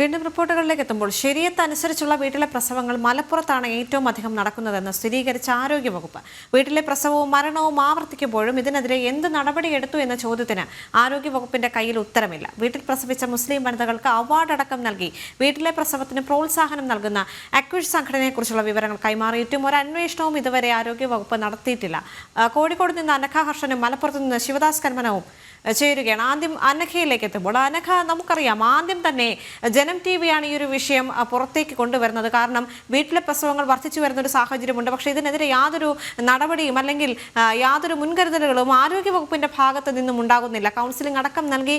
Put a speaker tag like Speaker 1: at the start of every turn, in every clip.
Speaker 1: വീണ്ടും റിപ്പോർട്ടുകളിലേക്ക് എത്തുമ്പോൾ ശരിയത്ത് അനുസരിച്ചുള്ള വീട്ടിലെ പ്രസവങ്ങൾ മലപ്പുറത്താണ് ഏറ്റവും അധികം നടക്കുന്നതെന്ന് സ്ഥിരീകരിച്ച ആരോഗ്യവകുപ്പ്. വീട്ടിലെ പ്രസവവും മരണവും ആവർത്തിക്കുമ്പോഴും ഇതിനെതിരെ എന്ത് നടപടിയെടുത്തു എന്ന ചോദ്യത്തിന് ആരോഗ്യവകുപ്പിന്റെ കയ്യിൽ ഉത്തരമില്ല. വീട്ടിൽ പ്രസവിച്ച മുസ്ലിം വനിതകൾക്ക് അവാർഡ് അടക്കം നൽകി വീട്ടിലെ പ്രസവത്തിന് പ്രോത്സാഹനം നൽകുന്ന അക്വിഷ് സംഘടനയെക്കുറിച്ചുള്ള വിവരങ്ങൾ കൈമാറിയിട്ടും ഒരു അന്വേഷണവും ഇതുവരെ ആരോഗ്യവകുപ്പ് നടത്തിയിട്ടില്ല. കോഴിക്കോട് നിന്ന് അനഘ ഹർഷനും മലപ്പുറത്ത് നിന്ന് ശിവദാസ് കന്മനവും ചേരുകയാണ്. ആദ്യം അനഘയിലേക്ക് എത്തുമ്പോൾ, അനഘ, നമുക്കറിയാം ആദ്യം തന്നെ ജനം TV ആണ് ഈ ഒരു വിഷയം പുറത്തേക്ക് കൊണ്ടുവരുന്നത്. കാരണം വീട്ടിലെ പ്രസവങ്ങൾ വർദ്ധിച്ചു വരുന്ന ഒരു സാഹചര്യമുണ്ട്. പക്ഷേ ഇതിനെതിരെ യാതൊരു നടപടിയും അല്ലെങ്കിൽ യാതൊരു മുൻകരുതലുകളും ആരോഗ്യവകുപ്പിന്റെ ഭാഗത്ത് നിന്നും ഉണ്ടാകുന്നില്ല. കൗൺസിലിംഗ് അടക്കം നൽകി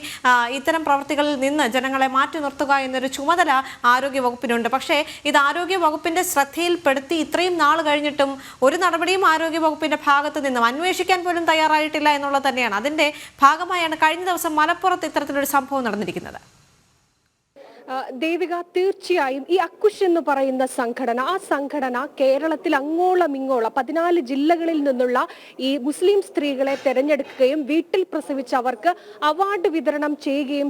Speaker 1: ഇത്തരം പ്രവൃത്തികളിൽ നിന്ന് ജനങ്ങളെ മാറ്റി നിർത്തുക എന്നൊരു ചുമതല ആരോഗ്യവകുപ്പിനുണ്ട്. പക്ഷേ ഇത് ആരോഗ്യവകുപ്പിന്റെ ശ്രദ്ധയിൽപ്പെടുത്തി ഇത്രയും നാൾ കഴിഞ്ഞിട്ടും ഒരു നടപടിയും ആരോഗ്യവകുപ്പിന്റെ ഭാഗത്ത് നിന്നും അന്വേഷിക്കാൻ പോലും തയ്യാറായിട്ടില്ല എന്നുള്ളത് തന്നെയാണ്. അതിന്റെ ഭാഗമായാണ് കഴിഞ്ഞ ദിവസം മലപ്പുറത്ത് ഇത്തരത്തിലൊരു സംഭവം നടന്നിരിക്കുന്നത്.
Speaker 2: ദേവിക, തീർച്ചയായും ഈ അക്കുഷ് എന്ന് പറയുന്ന സംഘടന, ആ സംഘടന കേരളത്തിൽ അങ്ങോളം ഇങ്ങോളം 14 ജില്ലകളിൽ നിന്നുള്ള ഈ മുസ്ലിം സ്ത്രീകളെ തെരഞ്ഞെടുക്കുകയും വീട്ടിൽ പ്രസവിച്ച് അവർക്ക് അവാർഡ് വിതരണം ചെയ്യുകയും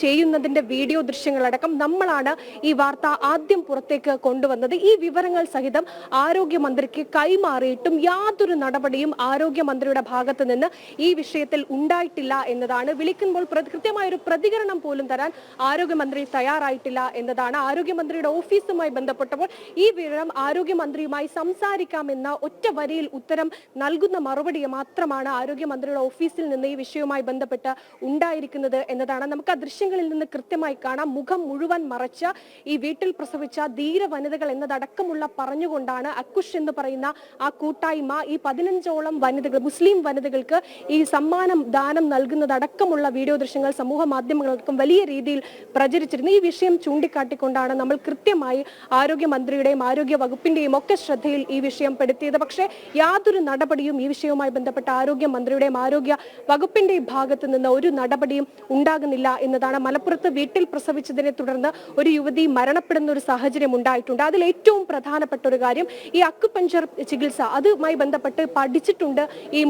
Speaker 2: ചെയ്യുന്നതിന്റെ വീഡിയോ ദൃശ്യങ്ങളടക്കം നമ്മളാണ് ഈ വാർത്ത ആദ്യം പുറത്തേക്ക് കൊണ്ടുവന്നത്. ഈ വിവരങ്ങൾ സഹിതം ആരോഗ്യമന്ത്രിക്ക് കൈമാറിയിട്ടും യാതൊരു നടപടിയും ആരോഗ്യമന്ത്രിയുടെ ഭാഗത്ത് നിന്ന് ഈ വിഷയത്തിൽ ഉണ്ടായിട്ടില്ല എന്നതാണ്. വിളിക്കുമ്പോൾ കൃത്യമായൊരു പ്രതികരണം പോലും തരാൻ ആരോഗ്യമന്ത്രി തയ്യാറായിട്ടില്ല എന്നതാണ്. ആരോഗ്യമന്ത്രിയുടെ ഓഫീസുമായി ബന്ധപ്പെട്ടപ്പോൾ ഈ വിവരം ആരോഗ്യമന്ത്രിയുമായി സംസാരിക്കാമെന്ന ഒറ്റ വരിയിൽ ഉത്തരം നൽകുന്ന മറുപടി മാത്രമാണ് ആരോഗ്യമന്ത്രിയുടെ ഓഫീസിൽ നിന്ന് ഈ വിഷയവുമായി ബന്ധപ്പെട്ട് ഉണ്ടായിരിക്കുന്നത് എന്നതാണ്. നമുക്ക് ആ ദൃശ്യങ്ങളിൽ നിന്ന് കൃത്യമായി കാണാം. മുഖം മുഴുവൻ മറച്ച ഈ വീട്ടിൽ പ്രസവിച്ച ധീര വനിതകൾ എന്നതടക്കമുള്ള പറഞ്ഞുകൊണ്ടാണ് അക്കുഷ് എന്ന് പറയുന്ന ആ കൂട്ടായ്മ ഈ 15ഓളം വനിതകൾ, മുസ്ലിം വനിതകൾക്ക് ഈ സമ്മാനം ദാനം നൽകുന്നതടക്കമുള്ള വീഡിയോ ദൃശ്യങ്ങൾ സമൂഹ മാധ്യമങ്ങൾക്കും വലിയ രീതിയിൽ പ്രചരിച്ചിരുന്നു. ഈ വിഷയം ചൂണ്ടിക്കാട്ടിക്കൊണ്ടാണ് നമ്മൾ കൃത്യമായി ആരോഗ്യമന്ത്രിയുടെയും ആരോഗ്യ വകുപ്പിന്റെയും ഒക്കെ ശ്രദ്ധയിൽ ഈ വിഷയം പെടുത്തിയത്. പക്ഷേ യാതൊരു നടപടിയും ഈ വിഷയവുമായി ബന്ധപ്പെട്ട ആരോഗ്യമന്ത്രിയുടെയും ആരോഗ്യ വകുപ്പിന്റെയും ഭാഗത്ത് നിന്ന് ഒരു നടപടിയും ഉണ്ടാകുന്നില്ല എന്നതാണ്. മലപ്പുറത്ത് വീട്ടിൽ പ്രസവിച്ചതിനെ തുടർന്ന് ഒരു യുവതി മരണപ്പെടുന്ന ഒരു സാഹചര്യം ഉണ്ടായിട്ടുണ്ട്. അതിൽ ഏറ്റവും പ്രധാനപ്പെട്ട ഒരു കാര്യം ഈ അക്കുപഞ്ചർ ചികിത്സ, അതുമായി ബന്ധപ്പെട്ട് പഠിച്ചിട്ടുണ്ട് ഈ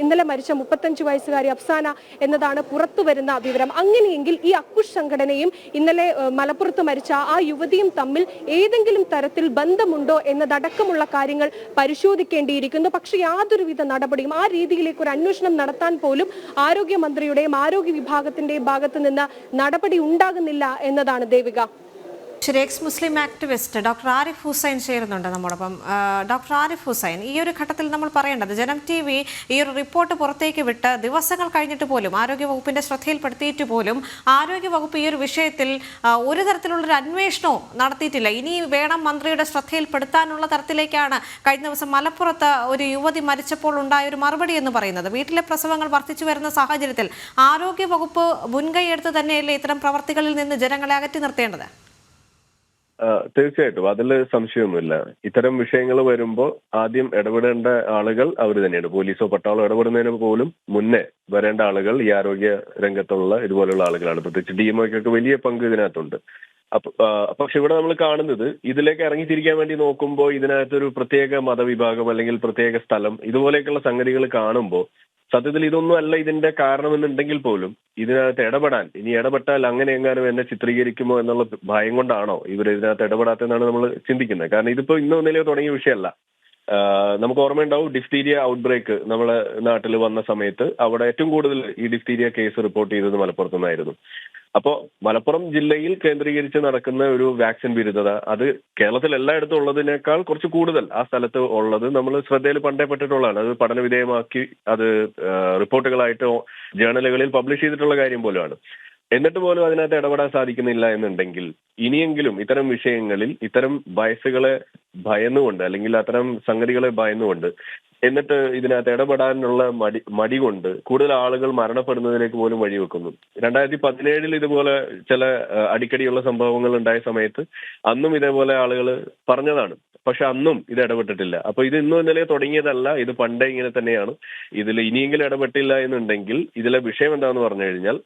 Speaker 2: ഇന്നലെ മരിച്ച 35 വയസ്സുകാരി അഫ്സാന എന്നതാണ് പുറത്തു വരുന്ന വിവരം. അങ്ങനെയെങ്കിൽ ഈ അക്കുഷ് സംഘടനയും ഇന്നലെ മലപ്പുറത്ത് മരിച്ച ആ യുവതിയും തമ്മിൽ ഏതെങ്കിലും തരത്തിൽ ബന്ധമുണ്ടോ എന്നതടക്കമുള്ള കാര്യങ്ങൾ പരിശോധിക്കേണ്ടിയിരിക്കുന്നു. പക്ഷെ യാതൊരുവിധ നടപടിയും, ആ രീതിയിലേക്ക് ഒരു അന്വേഷണം നടത്താൻ പോലും ആരോഗ്യമന്ത്രിയുടെയും ആരോഗ്യ വിഭാഗത്തിന്റെയും ഭാഗത്ത് നിന്ന് നടപടി ഉണ്ടാകുന്നില്ല എന്നതാണ് ദേവിക.
Speaker 1: ശരി, എക്സ് മുസ്ലിം ആക്ടിവിസ്റ്റ് ഡോക്ടർ ആരിഫ് ഹുസൈൻ ചേരുന്നുണ്ട് നമ്മോടൊപ്പം. ഡോക്ടർ ആരിഫ് ഹുസൈൻ, ഈ ഒരു ഘട്ടത്തിൽ നമ്മൾ പറയേണ്ടത്, ജനം TV ഈ ഒരു റിപ്പോർട്ട് പുറത്തേക്ക് വിട്ട് ദിവസങ്ങൾ കഴിഞ്ഞിട്ട് പോലും ആരോഗ്യവകുപ്പിന്റെ ശ്രദ്ധയിൽപ്പെടുത്തിയിട്ട് പോലും ആരോഗ്യവകുപ്പ് ഈ ഒരു വിഷയത്തിൽ ഒരു തരത്തിലുള്ളൊരു അന്വേഷണവും നടത്തിയിട്ടില്ല. ഇനി വേണം മന്ത്രിയുടെ ശ്രദ്ധയിൽപ്പെടുത്താനുള്ള തരത്തിലേക്കാണ് കഴിഞ്ഞ ദിവസം മലപ്പുറത്ത് ഒരു യുവതി മരിച്ചപ്പോൾ ഉണ്ടായ ഒരു മറുപടി എന്ന് പറയുന്നത്. വീട്ടിലെ പ്രസവങ്ങൾ വർദ്ധിച്ചു വരുന്ന സാഹചര്യത്തിൽ ആരോഗ്യവകുപ്പ് മുൻകൈയെടുത്ത് തന്നെയല്ലേ ഇത്തരം പ്രവർത്തികളിൽ നിന്ന് ജനങ്ങളെ അകറ്റി നിർത്തേണ്ടത്?
Speaker 3: തീർച്ചയായിട്ടും അതിൽ സംശയമൊന്നുമില്ല. ഇത്തരം വിഷയങ്ങൾ വരുമ്പോൾ ആദ്യം ഇടപെടേണ്ട ആളുകൾ അവർ തന്നെയാണ്. പോലീസോ പട്ടാളോ ഇടപെടുന്നതിന് പോലും മുന്നേ വരേണ്ട ആളുകൾ ഈ ആരോഗ്യ രംഗത്തുള്ള ഇതുപോലുള്ള ആളുകളാണ്. പ്രത്യേകിച്ച് DMOക്കൊക്കെ വലിയ പങ്ക് ഇതിനകത്തുണ്ട്. പക്ഷെ ഇവിടെ നമ്മൾ കാണുന്നത്, ഇതിലേക്ക് ഇറങ്ങിത്തിരിക്കാൻ വേണ്ടി നോക്കുമ്പോൾ ഇതിനകത്തൊരു പ്രത്യേക മതവിഭാഗം അല്ലെങ്കിൽ പ്രത്യേക സ്ഥലം, ഇതുപോലെയൊക്കെയുള്ള സംഗതികൾ കാണുമ്പോൾ സത്യത്തിൽ ഇതൊന്നും അല്ല ഇതിന്റെ കാരണമെന്നുണ്ടെങ്കിൽ പോലും ഇതിനകത്ത് ഇനി ഇടപെട്ടാൽ അങ്ങനെ എങ്ങാനും എന്നെ ചിത്രീകരിക്കുമോ എന്നുള്ള ഭയം കൊണ്ടാണോ ഇവർ ഇതിനകത്ത് ഇടപെടാത്തെന്നാണ് നമ്മൾ ചിന്തിക്കുന്നത്. കാരണം ഇതിപ്പോ ഇന്നോ ഇന്നലെയോ തുടങ്ങിയ വിഷയമല്ല. നമുക്ക് ഓർമ്മയുണ്ടാവും, ഡിഫ്തീരിയ ഔട്ട് ബ്രേക്ക് നമ്മളെ നാട്ടിൽ വന്ന സമയത്ത് അവിടെ ഏറ്റവും കൂടുതൽ ഈ ഡിഫ്തീരിയ കേസ് റിപ്പോർട്ട് ചെയ്തത് മലപ്പുറത്തു നിന്നായിരുന്നു. അപ്പോൾ മലപ്പുറം ജില്ലയിൽ കേന്ദ്രീകരിച്ച് നടക്കുന്ന ഒരു വാക്സിൻ വിരുദ്ധത, അത് കേരളത്തിൽ എല്ലായിടത്തും ഉള്ളതിനേക്കാൾ കുറച്ച് കൂടുതൽ ആ സ്ഥലത്ത് ഉള്ളത് നമ്മൾ ശ്രദ്ധയിൽ പണ്ടേ പെട്ടിട്ടുള്ളതാണ്. അത് പഠന വിധേയമാക്കി അത് റിപ്പോർട്ടുകളായിട്ട് ജേർണലുകളിൽ പബ്ലിഷ് ചെയ്തിട്ടുള്ള കാര്യം പോലെയാണ്. എന്നിട്ട് പോലും അതിനകത്ത് ഇടപെടാൻ സാധിക്കുന്നില്ല എന്നുണ്ടെങ്കിൽ ഇനിയെങ്കിലും ഇത്തരം വിഷയങ്ങളിൽ ഇത്തരം വയസ്സുകളെ ഭയന്നുകൊണ്ട് അല്ലെങ്കിൽ അത്തരം സംഗതികളെ ഭയന്നുകൊണ്ട് എന്നിട്ട് ഇതിനകത്ത് ഇടപെടാനുള്ള മടി കൊണ്ട് കൂടുതൽ ആളുകൾ മരണപ്പെടുന്നതിലേക്ക് പോലും വഴിവെക്കുന്നു. 2017 ഇതുപോലെ ചില അടിക്കടിയുള്ള സംഭവങ്ങൾ ഉണ്ടായ സമയത്ത് അന്നും ഇതേപോലെ ആളുകൾ പറഞ്ഞതാണ്. പക്ഷെ അന്നും ഇത് ഇടപെട്ടിട്ടില്ല. അപ്പൊ ഇത് ഇന്നും ഇന്നലെ തുടങ്ങിയതല്ല, ഇത് പണ്ടേ ഇങ്ങനെ തന്നെയാണ്. ഇതിൽ ഇനിയെങ്കിലും ഇടപെട്ടില്ല എന്നുണ്ടെങ്കിൽ ഇതിലെ വിഷയം എന്താണെന്ന് പറഞ്ഞു കഴിഞ്ഞാൽ,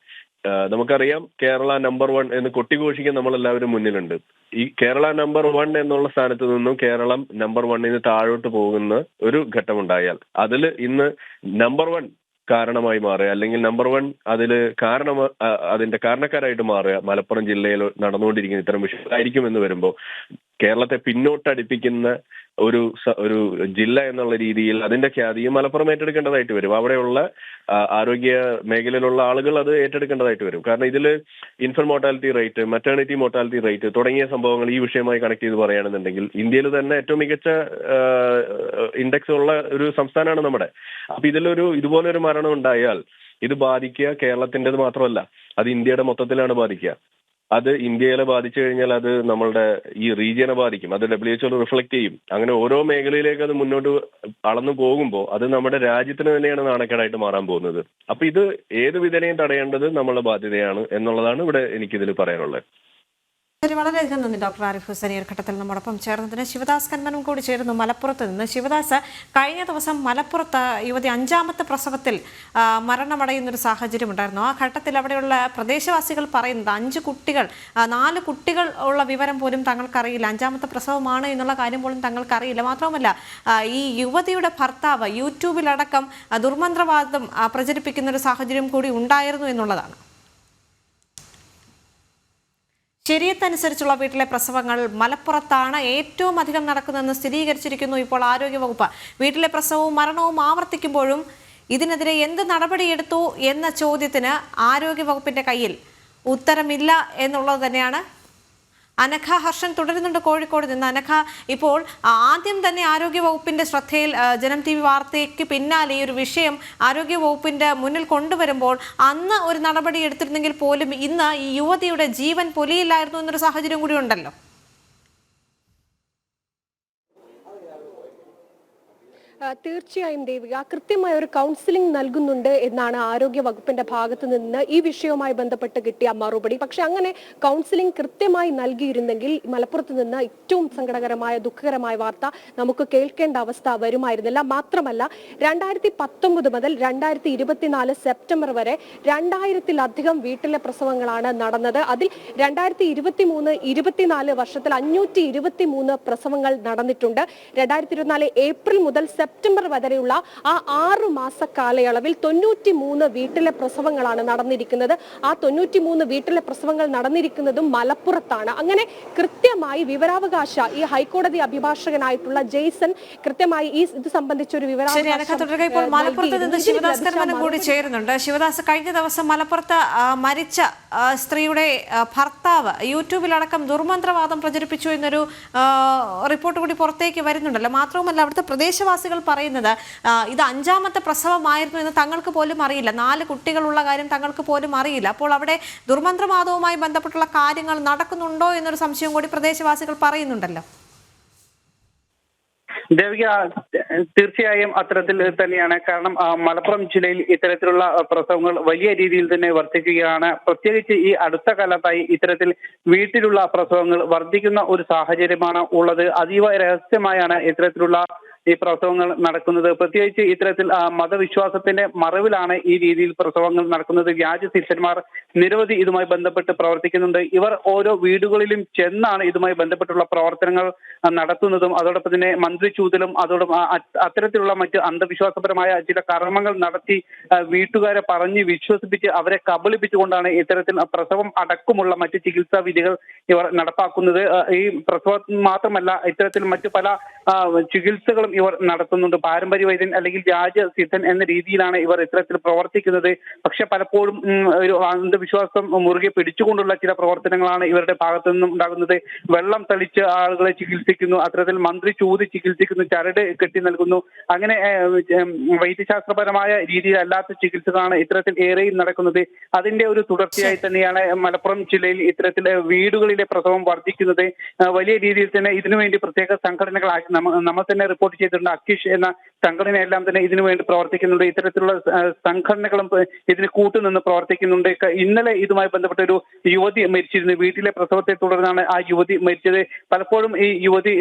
Speaker 3: നമുക്കറിയാം കേരള നമ്പർ 1 എന്ന് കൊട്ടിഘോഷിക്കാൻ നമ്മളെല്ലാവരും മുന്നിലുണ്ട്. ഈ കേരള നമ്പർ 1 എന്നുള്ള സ്ഥാനത്ത് നിന്നും കേരളം നമ്പർ 1 താഴോട്ട് പോകുന്ന ഒരു ഘട്ടമുണ്ടായാൽ അതിൽ ഇന്ന് നമ്പർ 1 കാരണമായി മാറുക, അല്ലെങ്കിൽ നമ്പർ 1 അതിന്റെ കാരണക്കാരായിട്ട് മാറുക മലപ്പുറം ജില്ലയിൽ നടന്നുകൊണ്ടിരിക്കുന്ന ഇത്തരം വിഷയങ്ങളായിരിക്കും എന്ന് വരുമ്പോൾ കേരളത്തെ പിന്നോട്ടടിപ്പിക്കുന്ന ഒരു ജില്ല എന്നുള്ള രീതിയിൽ അതിന്റെ ഖ്യാതിയും മലപ്പുറം ഏറ്റെടുക്കേണ്ടതായിട്ട് വരും. അവിടെയുള്ള ആരോഗ്യ മേഖലയിലുള്ള ആളുകൾ അത് ഏറ്റെടുക്കേണ്ടതായിട്ട് വരും. കാരണം ഇതിൽ infant mortality rate, maternity mortality rate തുടങ്ങിയ സംഭവങ്ങൾ ഈ വിഷയമായി കണക്ട് ചെയ്ത് പറയുകയാണെന്നുണ്ടെങ്കിൽ ഇന്ത്യയിൽ തന്നെ ഏറ്റവും മികച്ച ഇൻഡെക്സ് ഉള്ള ഒരു സംസ്ഥാനമാണ് നമ്മുടെ. അപ്പൊ ഇതുപോലൊരു മരണം ഉണ്ടായാൽ ഇത് ബാധിക്കുക കേരളത്തിൻ്റെത് മാത്രമല്ല, അത് ഇന്ത്യയുടെ മൊത്തത്തിലാണ് ബാധിക്കുക. അത് ഇന്ത്യയിലെ ബാധിച്ചു കഴിഞ്ഞാൽ അത് നമ്മളുടെ ഈ റീജിയനെ ബാധിക്കും, അത് WHO റിഫ്ലക്ട് ചെയ്യും. അങ്ങനെ ഓരോ മേഖലയിലേക്ക് അത് മുന്നോട്ട് അളന്നു പോകുമ്പോൾ അത് നമ്മുടെ രാജ്യത്തിന് തന്നെയാണ് നാണക്കേടായിട്ട് മാറാൻ പോകുന്നത്. അപ്പൊ ഇത് ഏത് വിധേനയും തടയേണ്ടത് നമ്മളുടെ ബാധ്യതയാണ് എന്നുള്ളതാണ് ഇവിടെ എനിക്കിതിൽ പറയാനുള്ളത്.
Speaker 1: ശരി, വളരെയധികം നന്ദി ഡോക്ടർ ആരിഫ് ഹുസൈൻ. ഈ ഘട്ടത്തിൽ നമ്മോടൊപ്പം ചേർന്നതിന് ശിവദാസ് കന്മനും കൂടി ചേരുന്നു മലപ്പുറത്ത് നിന്ന്. ശിവദാസ്, കഴിഞ്ഞ ദിവസം മലപ്പുറത്ത് യുവതി 5ാമത്തെ പ്രസവത്തിൽ മരണമടയുന്നൊരു സാഹചര്യം ഉണ്ടായിരുന്നു. ആ ഘട്ടത്തിൽ അവിടെയുള്ള പ്രദേശവാസികൾ പറയുന്നത് 5 കുട്ടികൾ 4 കുട്ടികൾ ഉള്ള വിവരം പോലും തങ്ങൾക്കറിയില്ല, 5ാമത്തെ പ്രസവമാണ് എന്നുള്ള കാര്യം പോലും തങ്ങൾക്കറിയില്ല. മാത്രമല്ല ഈ യുവതിയുടെ ഭർത്താവ് യൂട്യൂബിലടക്കം ദുർമന്ത്രവാദം പ്രചരിപ്പിക്കുന്ന ഒരു സാഹചര്യം കൂടി ഉണ്ടായിരുന്നു എന്നുള്ളതാണ്. ശരീരത്തനുസരിച്ചുള്ള വീട്ടിലെ പ്രസവങ്ങൾ മലപ്പുറത്താണ് ഏറ്റവും അധികം നടക്കുന്നതെന്ന് സ്ഥിരീകരിച്ചിരിക്കുന്നു ഇപ്പോൾ ആരോഗ്യവകുപ്പ്. വീട്ടിലെ പ്രസവവും മരണവും ആവർത്തിക്കുമ്പോഴും ഇതിനെതിരെ എന്ത് നടപടിയെടുത്തു എന്ന ചോദ്യത്തിന് ആരോഗ്യവകുപ്പിന്റെ കയ്യിൽ ഉത്തരമില്ല എന്നുള്ളത് തന്നെയാണ്. അനഘ ഹർഷൻ തുടരുന്നുണ്ട് കോഴിക്കോട് നിന്ന്. അനഘ, ഇപ്പോൾ ആദ്യം തന്നെ ആരോഗ്യവകുപ്പിന്റെ ശ്രദ്ധയിൽ ജനം TV വാർത്തയ്ക്ക് പിന്നാലെ ഈ ഒരു വിഷയം ആരോഗ്യവകുപ്പിന്റെ മുന്നിൽ കൊണ്ടുവരുമ്പോൾ അന്ന് ഒരു നടപടി എടുത്തിരുന്നെങ്കിൽ പോലും ഇന്ന് ഈ യുവതിയുടെ ജീവൻ പൊലിയില്ലായിരുന്നു എന്നൊരു സാഹചര്യം കൂടി ഉണ്ടല്ലോ.
Speaker 2: തീർച്ചയായും ദേവിക, കൃത്യമായ ഒരു കൗൺസിലിംഗ് നൽകുന്നുണ്ട് എന്നാണ് ആരോഗ്യ വകുപ്പിന്റെ ഭാഗത്ത് നിന്ന് ഈ വിഷയവുമായി ബന്ധപ്പെട്ട് കിട്ടിയ മറുപടി. പക്ഷെ അങ്ങനെ കൗൺസിലിംഗ് കൃത്യമായി നൽകിയിരുന്നെങ്കിൽ മലപ്പുറത്ത് നിന്ന് ഏറ്റവും സങ്കടകരമായ ദുഃഖകരമായ വാർത്ത നമുക്ക് കേൾക്കേണ്ട അവസ്ഥ വരുമായിരുന്നില്ല. മാത്രമല്ല 2019 മുതൽ 2024 സെപ്റ്റംബർ വരെ 2000-ത്തിലധികം വീട്ടിലെ പ്രസവങ്ങളാണ് നടന്നത്. അതിൽ 2023-24 വർഷത്തിൽ 523 പ്രസവങ്ങൾ നടന്നിട്ടുണ്ട്. 2024 ഏപ്രിൽ മുതൽ സെപ്റ്റംബർ വരെയുള്ള ആ 6 മാസ കാലയളവിൽ 93 വീട്ടിലെ പ്രസവങ്ങളാണ് നടന്നിരിക്കുന്നത്. ആ 93 വീട്ടിലെ പ്രസവങ്ങൾ നടന്നിരിക്കുന്നതും മലപ്പുറത്താണ്. അങ്ങനെ കൃത്യമായി വിവരാവകാശ ഈ ഹൈക്കോടതി അഭിഭാഷകനായിട്ടുള്ള ജെയ്സൺ കൃത്യമായി ഇത് സംബന്ധിച്ചൊരു
Speaker 1: ഇപ്പോൾ മലപ്പുറത്ത് നിന്ന് ശിവദാസ് കന്മനും കൂടി ചേരുന്നുണ്ട്. ശിവദാസ്, കഴിഞ്ഞ ദിവസം മലപ്പുറത്ത് മരിച്ച സ്ത്രീയുടെ ഭർത്താവ് യൂട്യൂബിലടക്കം ദുർമന്ത്രവാദം പ്രചരിപ്പിച്ചു എന്നൊരു റിപ്പോർട്ട് കൂടി പുറത്തേക്ക് വരുന്നുണ്ടല്ലോ. മാത്രവുമല്ല അവിടുത്തെ പ്രദേശവാസികൾ പറയുന്നത് ഇത് 5ാമത്തെ പ്രസവമായിരുന്നു എന്ന് തങ്ങൾക്ക് പോലും അറിയില്ല, 4 കുട്ടികളുള്ള കാര്യം തങ്ങൾക്ക് പോലും അറിയില്ല. അപ്പോൾ അവിടെ ദുർമന്ത്രവാദവുമായി ബന്ധപ്പെട്ടുള്ള കാര്യങ്ങൾ നടക്കുന്നുണ്ടോ എന്നൊരു സംശയം കൂടി പ്രദേശവാസികൾ പറയുന്നുണ്ടല്ലോ.
Speaker 4: ദേവിക, തീർച്ചയായും അത്തരത്തിൽ തന്നെയാണ്. കാരണം മലപ്പുറം ജില്ലയിൽ ഇത്തരത്തിലുള്ള പ്രസവങ്ങൾ വലിയ രീതിയിൽ തന്നെ വർദ്ധിക്കുകയാണ്. പ്രത്യേകിച്ച് ഈ അടുത്ത കാലത്തായി ഇത്തരത്തിൽ വീട്ടിലുള്ള പ്രസവങ്ങൾ വർദ്ധിക്കുന്ന ഒരു സാഹചര്യമാണ് ഉള്ളത്. അതീവ രഹസ്യമായാണ് ഇത്തരത്തിലുള്ള ഈ പ്രസവങ്ങൾ നടക്കുന്നത്. പ്രത്യേകിച്ച് ഇത്തരത്തിൽ മതവിശ്വാസത്തിന്റെ മറവിലാണ് ഈ രീതിയിൽ പ്രസവങ്ങൾ നടക്കുന്നത്. വ്യാജ സിസ്റ്റർമാർ നിരവധി ഇതുമായി ബന്ധപ്പെട്ട് പ്രവർത്തിക്കുന്നുണ്ട്. ഇവർ ഓരോ വീടുകളിലും ചെന്നാണ് ഇതുമായി ബന്ധപ്പെട്ടുള്ള പ്രവർത്തനങ്ങൾ നടത്തുന്നതും അതോടൊപ്പം തന്നെ മന്ത്രി ചൂതലും അതോടൊപ്പം അത്തരത്തിലുള്ള മറ്റ് അന്ധവിശ്വാസപരമായ ചില കർമ്മങ്ങൾ നടത്തി വീട്ടുകാരെ പറഞ്ഞ് വിശ്വസിപ്പിച്ച് അവരെ കബളിപ്പിച്ചുകൊണ്ടാണ് ഇത്തരത്തിൽ പ്രസവം അടക്കമുള്ള മറ്റ് ചികിത്സാ വിധികൾ ഇവർ നടപ്പാക്കുന്നത്. ഈ പ്രസവം മാത്രമല്ല, ഇത്തരത്തിൽ മറ്റു പല ചികിത്സകളും ഇവർ നടത്തുന്നുണ്ട്. പാരമ്പര്യ വൈദ്യൻ അല്ലെങ്കിൽ വ്യാജ സിദ്ധൻ എന്ന രീതിയിലാണ് ഇവർ ഇത്തരത്തിൽ പ്രവർത്തിക്കുന്നത്. പക്ഷെ പലപ്പോഴും ഒരു അന്ധവിശ്വാസം മുറുകെ പിടിച്ചുകൊണ്ടുള്ള ചില പ്രവർത്തനങ്ങളാണ് ഇവരുടെ ഭാഗത്തു നിന്നും ഉണ്ടാകുന്നത്. വെള്ളം തളിച്ച് ആളുകളെ ചികിത്സിക്കുന്നു, അത്തരത്തിൽ മന്ത്രി ചൂതി ചികിത്സിക്കുന്നു, ചരട് കെട്ടി നൽകുന്നു. അങ്ങനെ വൈദ്യശാസ്ത്രപരമായ രീതിയിലല്ലാത്ത ചികിത്സകളാണ് ഇത്തരത്തിൽ ഏറെയും നടക്കുന്നത്. അതിന്റെ ഒരു തുടർച്ചയായി തന്നെയാണ് മലപ്പുറം ജില്ലയിൽ ഇത്തരത്തിൽ വീടുകളിലെ പ്രസവം വർദ്ധിക്കുന്നത്. വലിയ രീതിയിൽ തന്നെ ഇതിനുവേണ്ടി പ്രത്യേക സംഘടനകളാക്കി നമ്മൾ തന്നെ റിപ്പോർട്ട് ചെയ്തിട്ടുണ്ട്. അക്കിഷ് എന്ന സംഘടനയെല്ലാം തന്നെ ഇതിനു വേണ്ടി പ്രവർത്തിക്കുന്നുണ്ട്. ഇത്തരത്തിലുള്ള സംഘടനകളും ഇതിന് കൂട്ടുനിന്ന് പ്രവർത്തിക്കുന്നുണ്ട്. ഇന്നലെ ഇതുമായി ബന്ധപ്പെട്ട ഒരു യുവതി മരിച്ചിരുന്നു. വീട്ടിലെ പ്രസവത്തെ തുടർന്നാണ് ആ യുവതി മരിച്ചത്. പലപ്പോഴും ഈ യുവതി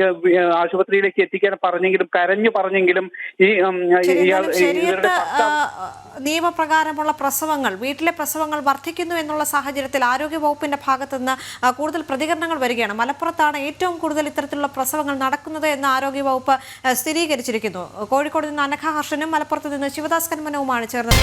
Speaker 4: ആശുപത്രിയിലേക്ക് എത്തിക്കാൻ പറഞ്ഞെങ്കിലും കരഞ്ഞു പറഞ്ഞെങ്കിലും ഈ
Speaker 1: നിയമപ്രകാരമുള്ള പ്രസവങ്ങൾ, വീട്ടിലെ പ്രസവങ്ങൾ വർദ്ധിക്കുന്നു എന്നുള്ള സാഹചര്യത്തിൽ ആരോഗ്യ വകുപ്പിന്റെ ഭാഗത്തു നിന്ന് കൂടുതൽ പ്രതികരണങ്ങൾ വരികയാണ്. മലപ്പുറത്താണ് ഏറ്റവും കൂടുതൽ ഇത്തരത്തിലുള്ള പ്രസവങ്ങൾ നടക്കുന്നത് എന്ന് ആരോഗ്യ വകുപ്പ് സ്ഥിരീകരിച്ചിരിക്കുന്നു. കോഴിക്കോട് കോഴിക്കോട് നിന്ന് അനഘ ഹർഷനും മലപ്പുറത്ത് നിന്ന് ശിവദാസ് കന്മനവുമാണ് ചേർന്നത്.